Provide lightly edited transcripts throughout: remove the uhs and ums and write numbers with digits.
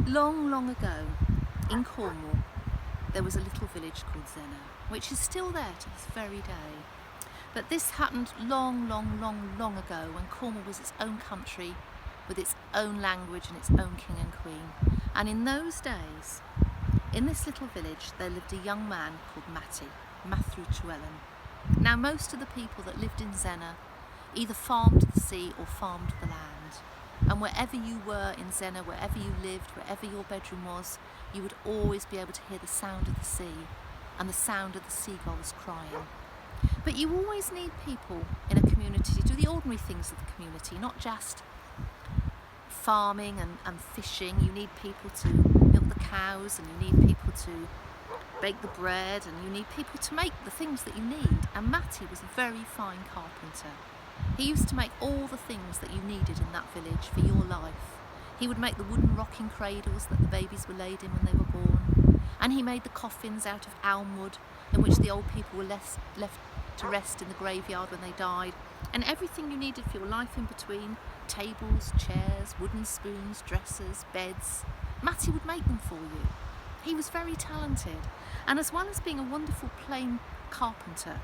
Long, long ago, in Cornwall, there was a little village called Zennor, which is still there to this very day. But this happened long, long, long, long ago, when Cornwall was its own country, with its own language and its own king and queen. And in those days, in this little village, there lived a young man called Matthew Llewellyn. Now, most of the people that lived in Zennor either farmed the sea or farmed the land. And wherever you were in Zennor, wherever you lived, wherever your bedroom was, you would always be able to hear the sound of the sea and the sound of the seagulls crying. But you always need people in a community to do the ordinary things of the community, not just farming and fishing. You need people to milk the cows, and you need people to bake the bread, and you need people to make the things that you need. And Matty was a very fine carpenter. He used to make all the things that you needed in that village for your life. He would make the wooden rocking cradles that the babies were laid in when they were born. And he made the coffins out of elm wood in which the old people were left to rest in the graveyard when they died. And everything you needed for your life in between, tables, chairs, wooden spoons, dressers, beds, Matty would make them for you. He was very talented. And as well as being a wonderful plain carpenter,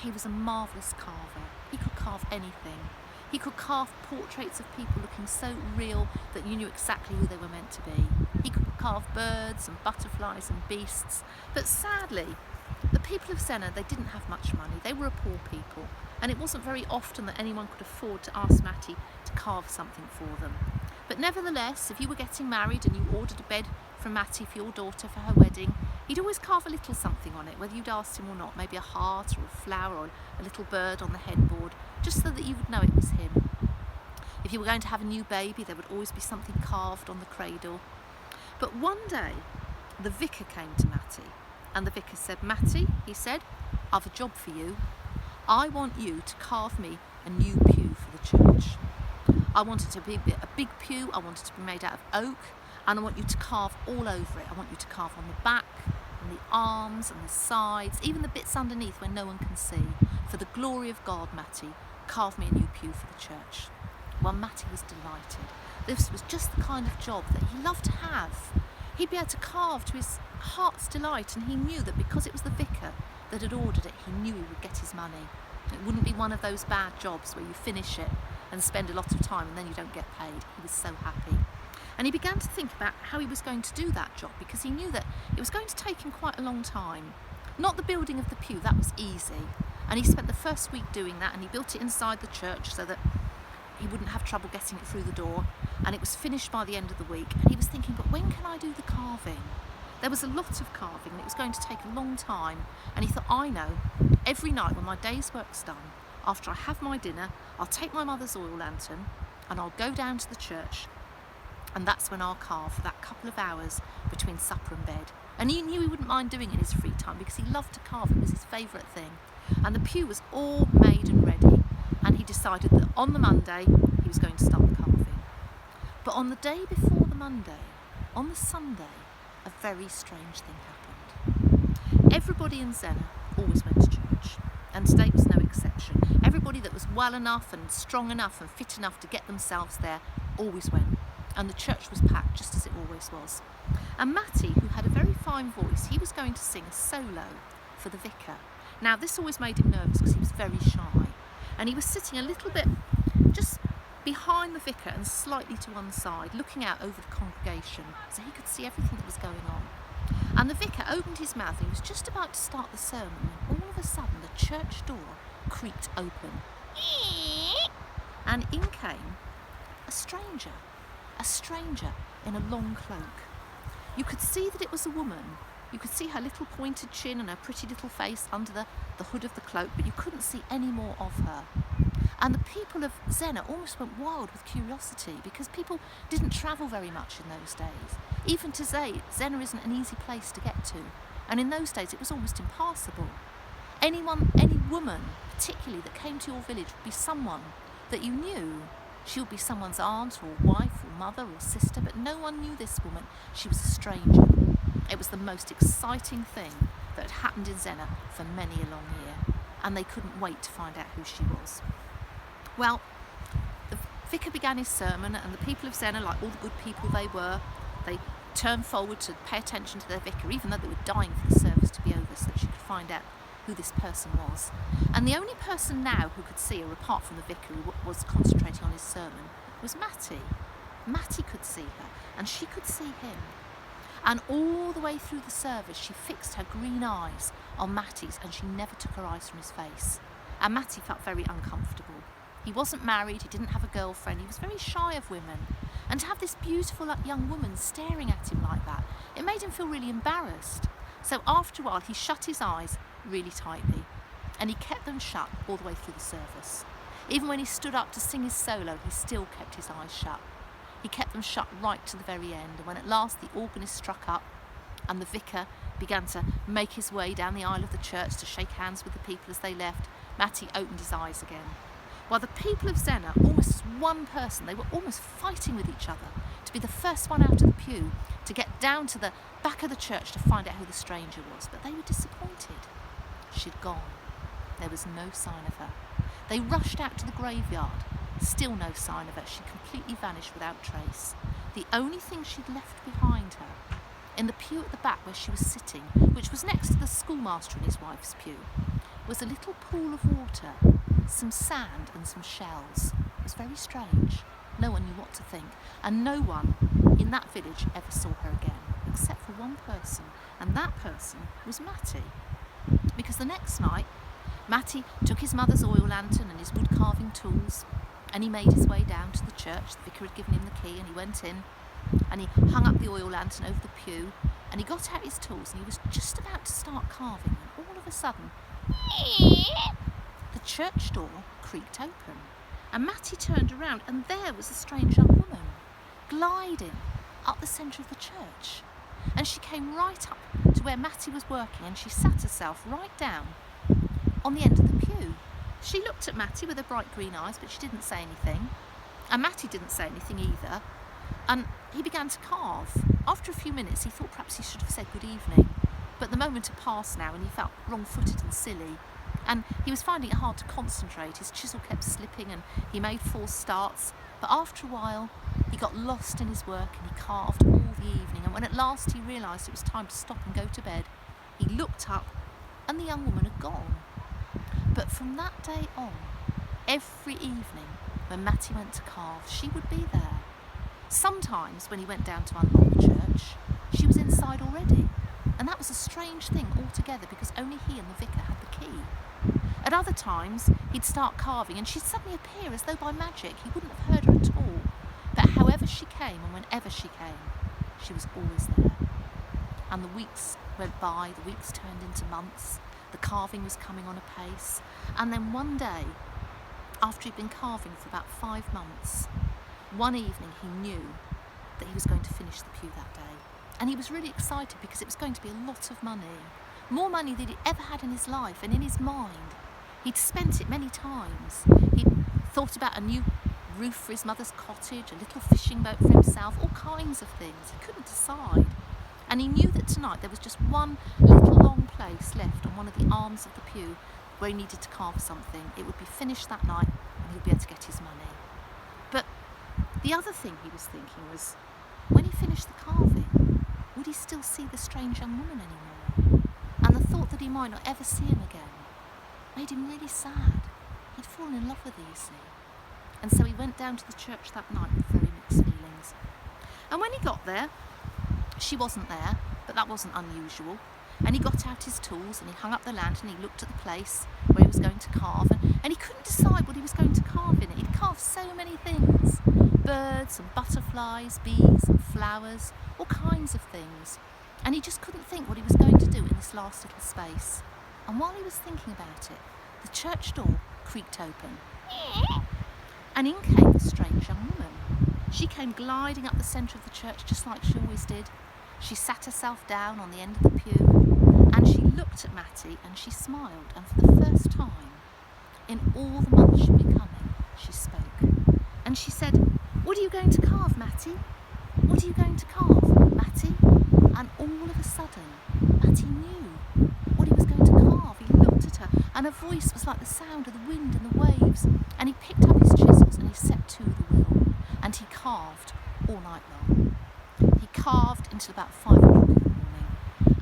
he was a marvellous carver. He could carve anything. He could carve portraits of people looking so real that you knew exactly who they were meant to be. He could carve birds and butterflies and beasts. But sadly, the people of Zennor, they didn't have much money. They were a poor people. And it wasn't very often that anyone could afford to ask Matty to carve something for them. But nevertheless, if you were getting married and you ordered a bed from Matty for your daughter for her wedding, he'd always carve a little something on it, whether you'd asked him or not, maybe a heart or a flower or a little bird on the headboard, just so that you would know it was him. If you were going to have a new baby, there would always be something carved on the cradle. But one day, the vicar came to Matty, and the vicar said, "Matty," he said, "I've a job for you. I want you to carve me a new pew for the church. I want it to be a big pew, I want it to be made out of oak, and I want you to carve all over it. I want you to carve on the back, and the arms, and the sides, even the bits underneath where no one can see. For the glory of God, Matty, carve me a new pew for the church." Well, Matty was delighted. This was just the kind of job that he loved to have. He'd be able to carve to his heart's delight, and he knew that because it was the vicar that had ordered it, he knew he would get his money. It wouldn't be one of those bad jobs where you finish it and spend a lot of time and then you don't get paid. He was so happy. And he began to think about how he was going to do that job, because he knew that it was going to take him quite a long time. Not the building of the pew, that was easy. And he spent the first week doing that, and he built it inside the church so that he wouldn't have trouble getting it through the door. And it was finished by the end of the week. And he was thinking, but when can I do the carving? There was a lot of carving and it was going to take a long time. And he thought, I know, every night when my day's work's done, after I have my dinner, I'll take my mother's oil lantern and I'll go down to the church, and that's when I'll carve for that couple of hours between supper and bed. And he knew he wouldn't mind doing it in his free time because he loved to carve. It was his favourite thing. And the pew was all made and ready, and he decided that on the Monday he was going to start the carving. But on the day before the Monday, on the Sunday, a very strange thing happened. Everybody in Zennor always went to church, and today was no exception. Everybody that was well enough and strong enough and fit enough to get themselves there always went, and the church was packed just as it always was. And Matty, who had a very fine voice, he was going to sing a solo for the vicar. Now this always made him nervous because he was very shy, and he was sitting a little bit just behind the vicar and slightly to one side, looking out over the congregation so he could see everything that was going on. And the vicar opened his mouth and he was just about to start the sermon when all of a sudden the church door creaked open, and in came a stranger in a long cloak. You could see that it was a woman. You could see her little pointed chin and her pretty little face under the hood of the cloak, but you couldn't see any more of her. And the people of Zennor almost went wild with curiosity, because people didn't travel very much in those days. Even today, Zennor isn't an easy place to get to, and in those days it was almost impassable. Any woman particularly that came to your village would be someone that you knew. She would be someone's aunt or wife or mother or sister, but no one knew this woman. She was a stranger. It was the most exciting thing that had happened in Zennor for many a long year, and they couldn't wait to find out who she was. Well, the vicar began his sermon, and the people of Zennor, like all the good people they were, They turned forward to pay attention to their vicar, even though they were dying for the service to be over so that she could find out who this person was. And the only person now who could see her, apart from the vicar who was concentrating on his sermon, was Matty. Matty could see her, and she could see him. And all the way through the service, she fixed her green eyes on Matty's, and she never took her eyes from his face. And Matty felt very uncomfortable. He wasn't married, he didn't have a girlfriend, he was very shy of women. And to have this beautiful young woman staring at him like that, it made him feel really embarrassed. So after a while, he shut his eyes really tightly, and he kept them shut all the way through the service. Even when he stood up to sing his solo, he still kept his eyes shut. He kept them shut right to the very end, and when at last the organist struck up and the vicar began to make his way down the aisle of the church to shake hands with the people as they left, Matty opened his eyes again. While the people of Zennor, almost as one person, they were almost fighting with each other to be the first one out of the pew, to get down to the back of the church to find out who the stranger was. But they were disappointed. She'd gone. There was no sign of her. They rushed out to the graveyard. Still no sign of her. She completely vanished without trace. The only thing she'd left behind her, in the pew at the back where she was sitting, which was next to the schoolmaster and his wife's pew, was a little pool of water, some sand and some shells. It was very strange. No one knew what to think, and no one in that village ever saw her again, except for one person, and that person was Matty. Because the next night, Matty took his mother's oil lantern and his wood carving tools, and he made his way down to the church. The vicar had given him the key, and he went in, and he hung up the oil lantern over the pew, and he got out his tools, and he was just about to start carving, and all of a sudden, the church door creaked open, and Matty turned around, and there was a strange young woman gliding up the centre of the church. And she came right up to where Matty was working, and she sat herself right down on the end of the pew. She looked at Matty with her bright green eyes, but she didn't say anything. And Matty didn't say anything either. And he began to carve. After a few minutes, he thought perhaps he should have said good evening. But the moment had passed now, and he felt wrong-footed and silly. And he was finding it hard to concentrate. His chisel kept slipping, and he made false starts. But after a while, he got lost in his work, and he carved all the evening. And when at last he realised it was time to stop and go to bed, he looked up, and the young woman had gone. But from that day on, every evening when Matty went to carve, she would be there. Sometimes when he went down to unlock the church, she was inside already. And that was a strange thing altogether, because only he and the vicar had the key. At other times, he'd start carving, and she'd suddenly appear as though by magic. He wouldn't have heard her at all. But however she came and whenever she came, she was always there. And the weeks went by, the weeks turned into months. The carving was coming on apace. And then one day, after he'd been carving for about 5 months, one evening he knew that he was going to finish the pew that day. And he was really excited because it was going to be a lot of money. More money than he'd ever had in his life and in his mind. He'd spent it many times. He'd thought about a new roof for his mother's cottage, a little fishing boat for himself, all kinds of things. He couldn't decide. And he knew that tonight there was just one little long place left on one of the arms of the pew where he needed to carve something. It would be finished that night and he'd be able to get his money. But the other thing he was thinking was, when he finished the carving, would he still see the strange young woman anymore? And the thought that he might not ever see him again made him really sad. He'd fallen in love with her, you see. And so he went down to the church that night with very mixed feelings. And when he got there, she wasn't there, but that wasn't unusual. And he got out his tools and he hung up the lantern, he looked at the place where he was going to carve, and he couldn't decide what he was going to carve in it. He'd carved so many things. Birds and butterflies, bees and flowers, all kinds of things. And he just couldn't think what he was going to do in this last little space. And while he was thinking about it, the church door creaked open. And in came the strange young woman. She came gliding up the centre of the church just like she always did. She sat herself down on the end of the pew, and she looked at Matty and she smiled, and for the first time in all the months she'd been coming, she spoke. And she said, "What are you going to carve, Matty? What are you going to carve, Matty?" And all of a sudden, Matty knew what he was going to carve. He looked at her, and her voice was like the sound of the wind and the waves. And he picked up his chisels and he set to the wheel, and he carved all night long. He carved until about 5 o'clock in the morning.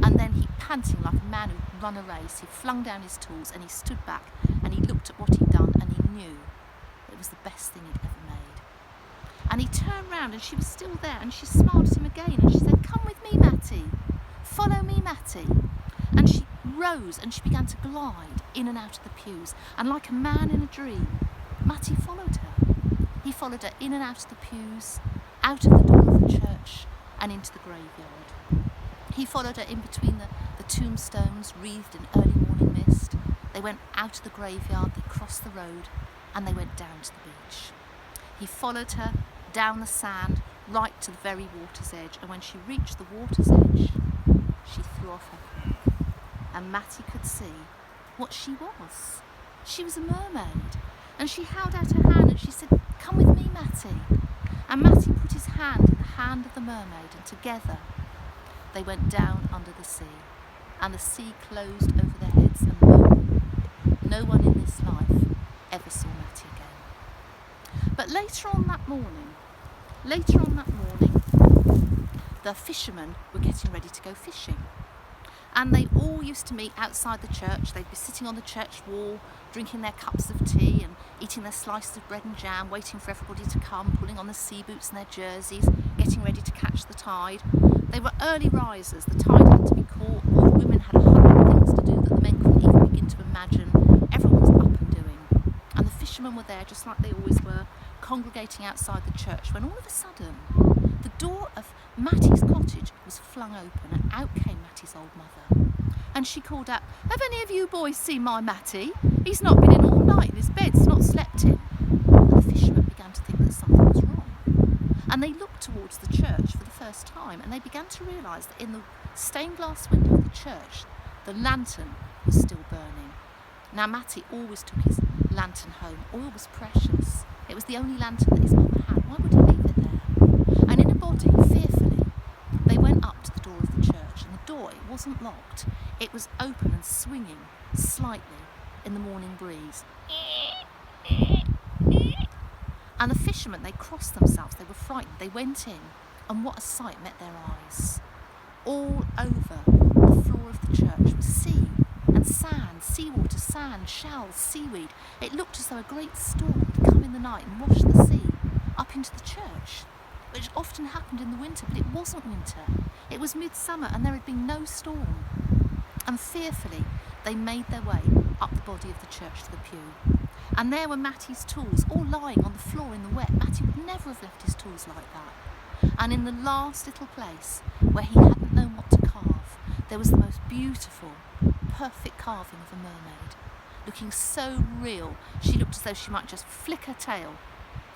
And then he, panting like a man who'd run a race, he flung down his tools and he stood back and he looked at what he'd done and he knew it was the best thing he'd ever made. And he turned round and she was still there and she smiled at him again and she said, "Come with me, Matty. Follow me, Matty." And she rose and she began to glide in and out of the pews. And like a man in a dream, Matty followed her. He followed her in and out of the pews, out of the door of the church and into the graveyard. He followed her in between the tombstones wreathed in early morning mist. They went out of the graveyard, they crossed the road and they went down to the beach. He followed her down the sand right to the very water's edge, and when she reached the water's edge, she threw off her cloak and Matty could see what she was. She was a mermaid, and she held out her hand and she said, "Come with me, Matty." And Matty put his hand in the hand of the mermaid and together they went down under the sea, and the sea closed over their heads, and no one in this life ever saw Matty again. But later on that morning, the fishermen were getting ready to go fishing. And they all used to meet outside the church. They'd be sitting on the church wall, drinking their cups of tea and eating their slices of bread and jam, waiting for everybody to come, pulling on their sea boots and their jerseys, getting ready to catch the tide. They were early risers. The tide had to be caught. All the women had 100 things to do that the men couldn't even begin to imagine. Everyone was up and doing. And the fishermen were there, just like they always were, congregating outside the church, when all of a sudden the door of Matty's cottage was flung open and out came Matty's old mother. And she called out, "Have any of you boys seen my Matty? He's not been in all night in his bed, he's not slept in." And the fishermen began to think that something was wrong. And they looked towards the church for the first time and they began to realise that in the stained glass window of the church, the lantern was still burning. Now Matty always took his lantern home. Oil was precious. It was the only lantern that his mother had. Why would he leave it there? And in a body, fearfully, they went up to the door of the church, and the door, it wasn't locked. It was open and swinging slightly in the morning breeze. And the fishermen, they crossed themselves. They were frightened. They went in, and what a sight met their eyes. All over the floor of the church was sea and sand, seawater, sand, shells, seaweed. It looked as though a great storm had come in the night and washed the sea up into the church, which often happened in the winter, but it wasn't winter. It was midsummer and there had been no storm. And fearfully, they made their way up the body of the church to the pew. And there were Matty's tools, all lying on the floor in the wet. Matty would never have left his tools like that. And in the last little place where he hadn't known what to carve, there was the most beautiful, perfect carving of a mermaid, looking so real. She looked as though she might just flick her tail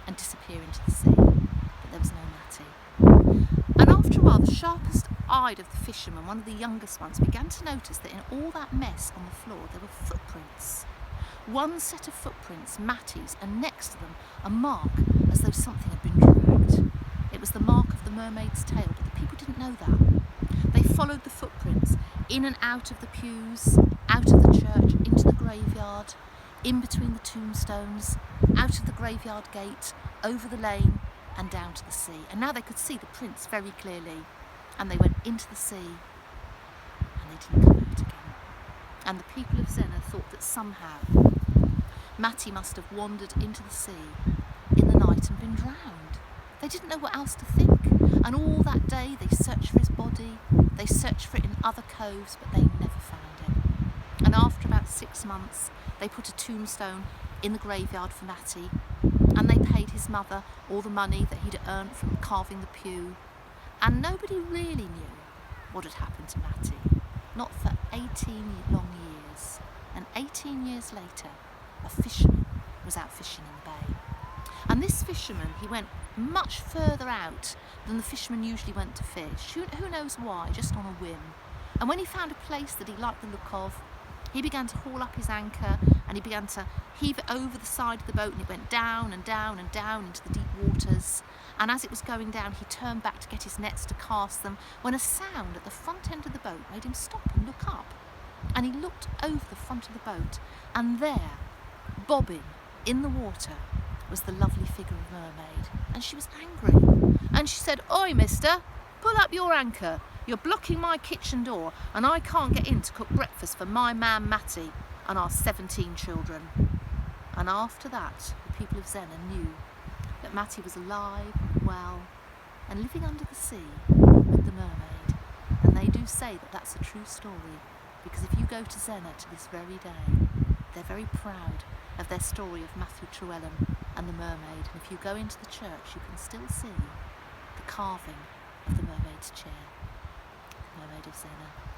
and disappear into the sea. But there was no Matty. And after a while, the sharpest eyed of the fishermen, one of the youngest ones, began to notice that in all that mess on the floor there were footprints. One set of footprints, Matty's, and next to them a mark as though something had been dragged. It was the mark of the mermaid's tail, but the people didn't know that. They followed the footprints in and out of the pews, out of the church, into the graveyard, in between the tombstones, out of the graveyard gate, over the lane and down to the sea. And now they could see the prints very clearly. And they went into the sea and they didn't come out again. And the people of Zennor thought that somehow Matty must have wandered into the sea in the night and been drowned. They didn't know what else to think. And all that day they searched for his body, they searched for it in other coves, but they never found it. And after about 6 months, they put a tombstone in the graveyard for Matty, and they paid his mother all the money that he'd earned from carving the pew. And nobody really knew what had happened to Matty, not for 18 long years. And 18 years later, a fisherman was out fishing in the bay. And this fisherman, he went much further out than the fishermen usually went to fish. Who knows why, just on a whim. And when he found a place that he liked the look of, he began to haul up his anchor and he began to heave it over the side of the boat, and it went down and down and down into the deep waters. And as it was going down, he turned back to get his nets to cast them, when a sound at the front end of the boat made him stop and look up. And he looked over the front of the boat, and there, bobbing in the water, was the lovely figure of a mermaid. And she was angry. And she said, "Oi, mister, pull up your anchor. You're blocking my kitchen door and I can't get in to cook breakfast for my man Matty and our 17 children. And after that, the people of Zennor knew that Matty was alive, well, and living under the sea with the mermaid. And they do say that that's a true story, because if you go to Zennor to this very day, they're very proud of their story of Matthew Trewellyn and the mermaid. And if you go into the church, you can still see the carving of the mermaid's chair, the Mermaid of Zennor.